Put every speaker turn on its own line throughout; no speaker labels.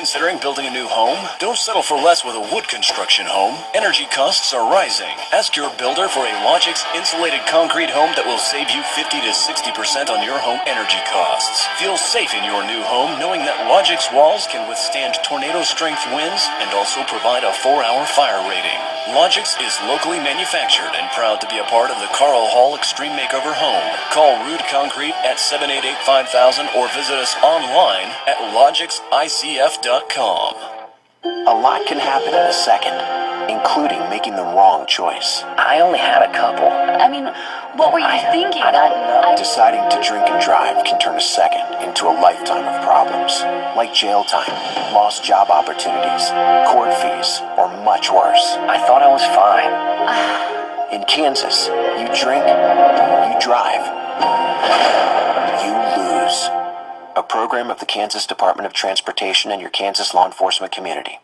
Considering building a new home? Don't settle for less with a wood construction home. Energy costs are rising. Ask your builder for a Logix insulated concrete home that will save you 50 to 60% on your home energy costs. Feel safe in your new home knowing that Logix walls can withstand tornado-strength winds and also provide a 4-hour fire rating. Logix is locally manufactured and proud to be a part of the Carl Hall Extreme Makeover Home. Call Rude Concrete at 788-5000 or visit us online at logixicf.com.
A lot can happen in a second, including making the wrong choice.
I only had a couple.
I mean, what were you thinking?
I don't know.
Deciding to drink and drive can turn a second into a lifetime of problems, like jail time, lost job opportunities, court fees, or much worse.
I thought I was fine.
In Kansas, you drink, you drive, you lose. A program of the Kansas Department of Transportation and your Kansas law enforcement community.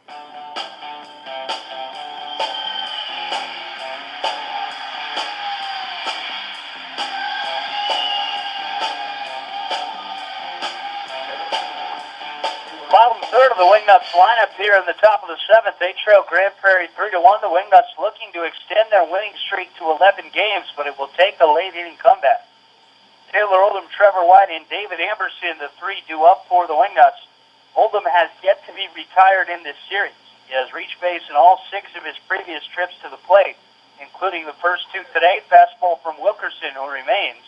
Bottom third of the Wingnuts lineup here in the top of the seventh. They trail Grand Prairie 3-1. The Wingnuts looking to extend their winning streak to 11 games, but it will take a late-inning comeback. Taylor Oldham, Trevor White, and David Amberson, the three due up for the Wingnuts. Oldham has yet to be retired in this series. He has reached base in all 6 of his previous trips to the plate, including the first 2 today. Fastball from Wilkerson, who remains.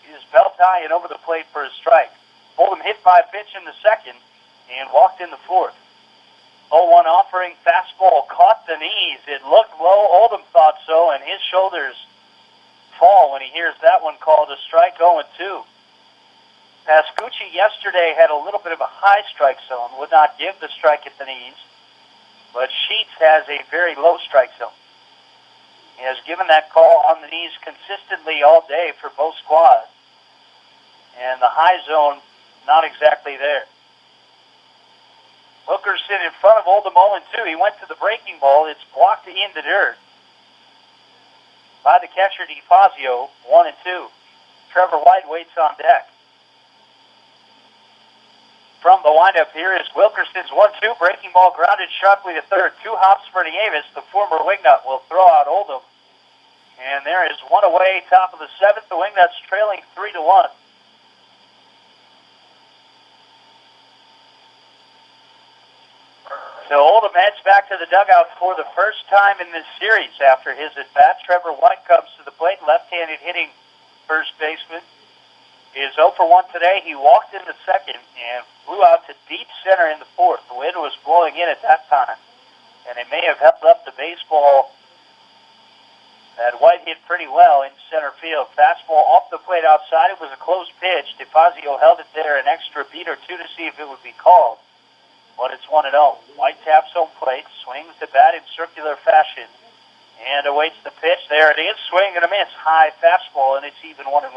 He is belt high and over the plate for a strike. Oldham hit by a pitch in the second and walked in the fourth. 0-1 offering, fastball caught the knees. It looked low. Oldham thought so, and his shoulders fall when he hears that one called a strike. 0-2. Pascucci yesterday had a little bit of a high strike zone, would not give the strike at the knees, but Sheets has a very low strike zone. He has given that call on the knees consistently all day for both squads, and the high zone not exactly there. Wilkerson in front of Oldham 0-2. He went to the breaking ball. It's blocked in the dirt by the catcher DeFazio. 1-2. Trevor White waits on deck. From the windup here is Wilkerson's 1-2. Breaking ball grounded sharply to third. 2 hops for Nieves. The former Wingnut will throw out Oldham. And there is one away, top of the seventh. The Wingnuts trailing 3-1. So Oldham heads back to the dugout for the first time in this series after his at-bat. Trevor White comes to the plate, left-handed hitting first baseman. Is 0 for 1 today. He walked in the second and flew out to deep center in the fourth. The wind was blowing in at that time, and it may have held up the baseball that White hit pretty well in center field. Fastball off the plate outside. It was a close pitch. DeFazio held it there an extra beat or two to see if it would be called. But it's 1-0. White taps home plate, swings the bat in circular fashion, and awaits the pitch. There it is, swing and a miss. High fastball, and it's even 1-1.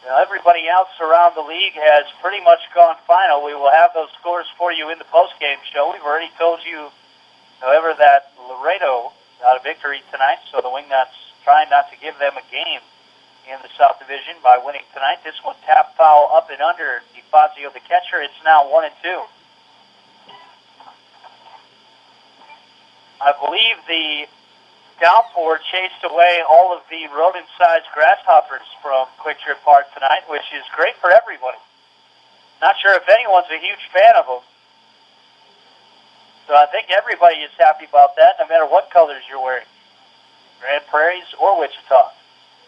Now, everybody else around the league has pretty much gone final. We will have those scores for you in the postgame show. We've already told you, however, that Laredo got a victory tonight, so the Wingnuts trying not to give them a game in the South Division by winning tonight. This one tap foul up and under DeFazio, the catcher. It's now 1-2. I believe the downpour chased away all of the rodent-sized grasshoppers from Quick Trip Park tonight, which is great for everybody. Not sure if anyone's a huge fan of them. So I think everybody is happy about that, no matter what colors you're wearing. Grand Prairies or Wichita.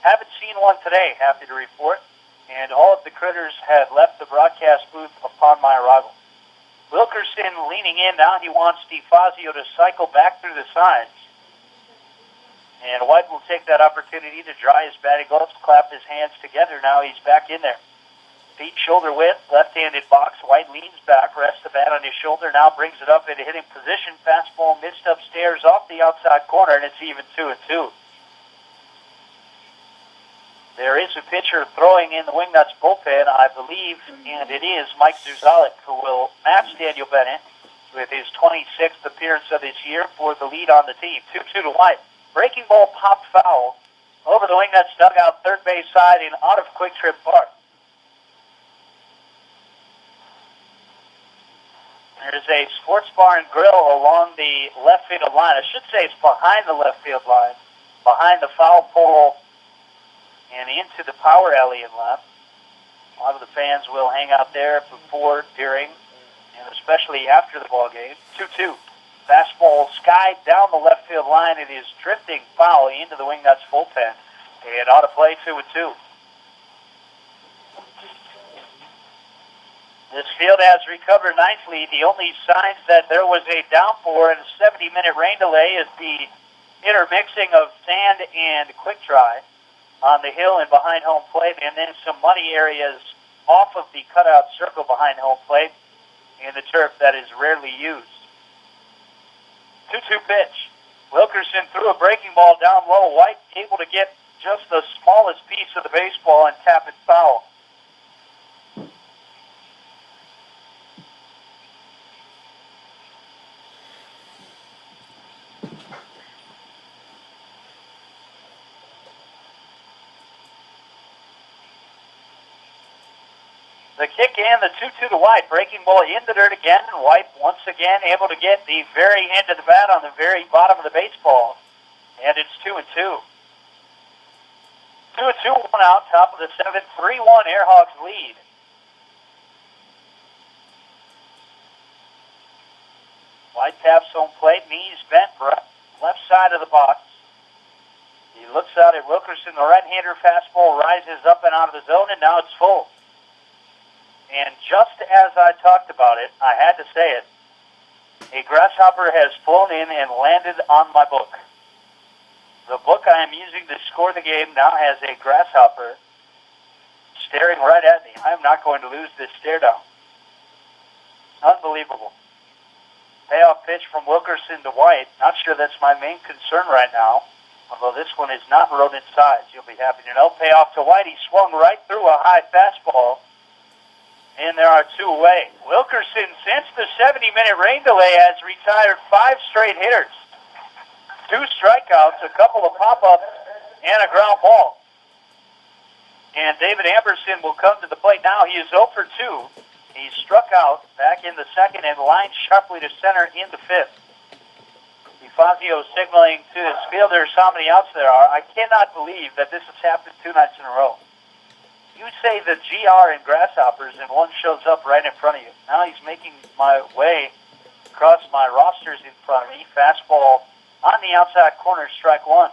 Haven't seen one today, happy to report. And all of the critters had left the broadcast booth upon my arrival. Wilkerson leaning in. Now he wants DeFazio to cycle back through the signs. And White will take that opportunity to dry his batting gloves, clap his hands together. Now he's back in there. Feet shoulder width, left-handed box. White leans back, rests the bat on his shoulder, now brings it up into hitting position. Fastball missed upstairs off the outside corner, and it's even 2-2. There is a pitcher throwing in the Wingnuts bullpen, I believe, and it is Mike Zuzalik, who will match Daniel Bennett with his 26th appearance of this year for the lead on the team. 2-2 to White. Breaking ball popped foul over the Wingnuts dugout, third base side and out of Quick Trip Park. There's a sports bar and grill along the left field line. I should say it's behind the left field line, behind the foul pole and into the power alley and left. A lot of the fans will hang out there before, during, and especially after the ball game. 2-2. Fastball skied down the left field line. It is drifting foul into the Wingnuts bullpen. And on to play 2-2. This field has recovered nicely. The only signs that there was a downpour and a 70-minute rain delay is the intermixing of sand and quick dry on the hill and behind home plate, and then some muddy areas off of the cutout circle behind home plate in the turf that is rarely used. 2-2 pitch. Wilkerson threw a breaking ball down low. White able to get just the smallest piece of the baseball and tap it foul. The kick and the 2-2 to White. Breaking ball in the dirt again, and White once again able to get the very end of the bat on the very bottom of the baseball. And it's 2-2. 2-2, one out, top of the seventh, 3-1 Airhawks lead. White taps home plate, knees bent, left side of the box. He looks out at Wilkerson. The right-hander fastball rises up and out of the zone, and now it's full. And just as I talked about it, I had to say it. A grasshopper has flown in and landed on my book. The book I am using to score the game now has a grasshopper staring right at me. I'm not going to lose this stare down. Unbelievable. Payoff pitch from Wilkerson to White. Not sure that's my main concern right now, although this one is not rodent size. You'll be happy to know. Payoff to White. He swung right through a high fastball. And there are two away. Wilkerson, since the 70-minute rain delay, has retired 5 straight hitters. 2 strikeouts, a couple of pop-ups, and a ground ball. And David Amberson will come to the plate now. He is 0 for 2. He struck out back in the second and lined sharply to center in the fifth. DeFazio signaling to his fielders how many outs there are. I cannot believe that this has happened 2 nights in a row. You say the GR in Grasshoppers, and one shows up right in front of you. Now he's making my way across my rosters in front of me. Fastball on the outside corner, strike 1.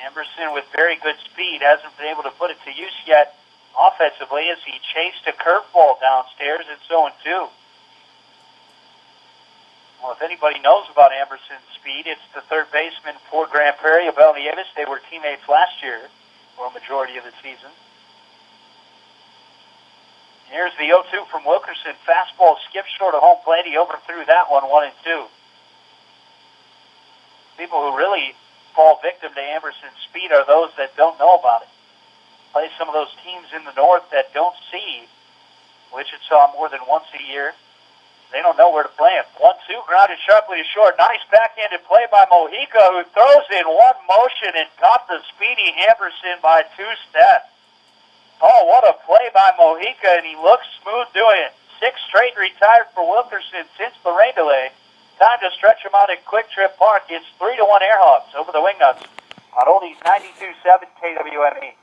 Amberson with very good speed hasn't been able to put it to use yet offensively as he chased a curveball downstairs. It's 0-2. Well, if anybody knows about Amberson's speed, it's the third baseman for Grand Prairie, Abel Nieves. They were teammates last year for a majority of the season. Here's the 0-2 from Wilkerson. Fastball skipped short of home plate. He overthrew that one, 1-2. People who really fall victim to Amberson's speed are those that don't know about it. Play some of those teams in the north that don't see Wichita more than once a year. They don't know where to play him. 1-2, grounded sharply to short. Nice backhanded play by Mojica, who throws in one motion and caught the speedy Amberson by 2 steps. Oh, what a play by Mojica, and he looks smooth doing it. 6 straight retired for Wilkerson since the rain delay. Time to stretch him out at Quick Trip Park. It's 3-1 Airhawks over the Wingnuts on Oldies 92.7 KWME.